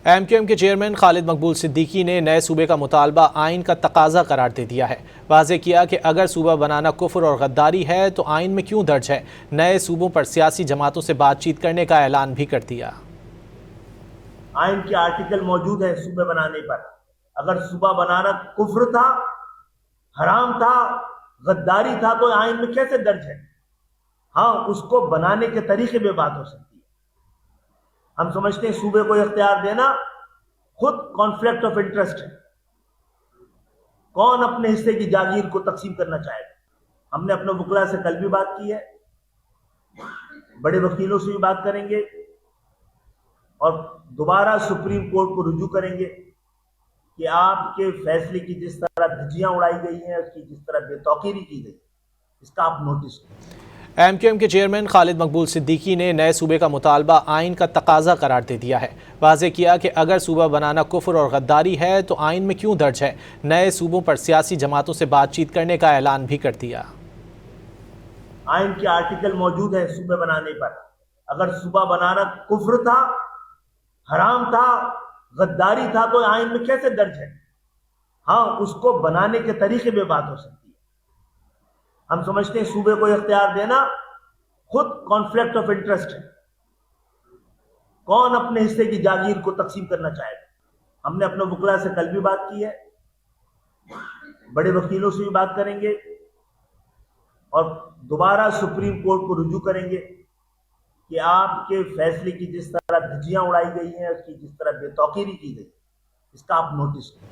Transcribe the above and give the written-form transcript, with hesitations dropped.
MQM کے chairman خالد مقبول صدیقی نے نئے صوبے کا مطالبہ آئین کا تقاضا قرار دے دیا ہے۔ واضح کیا کہ اگر صوبہ بنانا کفر اور غداری ہے تو آئین میں کیوں درج ہے۔ نئے صوبوں پر سیاسی جماعتوں سے بات چیت کرنے کا اعلان بھی کر دیا۔ آئین کے آرٹیکل موجود ہیں صوبے بنانے پر۔ اگر صوبہ بنانا کفر تھا، حرام تھا، غداری تھا تو آئین میں کیسے درج ہے؟ ہاں، اس کو بنانے کے طریقے میں بات ہو سکتی ہے۔ ہم سمجھتے ہیں صوبے کو اختیار دینا خود کانفلکٹ آف انٹرسٹ ہے۔ کون اپنے حصے کی جاگیر کو تقسیم کرنا چاہے گا؟ ہم نے اپنے وکلاء سے کل بھی بات کی ہے، بڑے وکیلوں سے بھی بات کریں گے اور دوبارہ سپریم کورٹ کو رجوع کریں گے کہ آپ کے فیصلے کی جس طرح دھجیاں اڑائی گئی ہیں، اس کی جس طرح بے توقیری کی گئی، اس کا آپ نوٹس لیں۔ MQM کے چیئرمین خالد مقبول صدیقی نے نئے صوبے کا مطالبہ آئین کا تقاضا قرار دے دیا ہے۔ واضح کیا کہ اگر صوبہ بنانا کفر اور غداری ہے تو آئین میں کیوں درج ہے۔ نئے صوبوں پر سیاسی جماعتوں سے بات چیت کرنے کا اعلان بھی کر دیا۔ آئین کے آرٹیکل موجود ہیں صوبے بنانے پر۔ اگر صوبہ بنانا کفر تھا، حرام تھا، غداری تھا تو آئین میں کیسے درج ہے؟ ہاں، اس کو بنانے کے طریقے میں بات ہو سکتی ہے۔ ہم سمجھتے ہیں صوبے کو اختیار دینا خود کانفلکٹ آف انٹرسٹ ہے۔ کون اپنے حصے کی جاگیر کو تقسیم کرنا چاہے گا؟ ہم نے اپنے وکلاء سے کل بھی بات کی ہے، بڑے وکیلوں سے بھی بات کریں گے اور دوبارہ سپریم کورٹ کو رجوع کریں گے کہ آپ کے فیصلے کی جس طرح دھجیاں اڑائی گئی ہیں، اس کی جس طرح بے توقیری کی گئی، اس کا آپ نوٹس لیں۔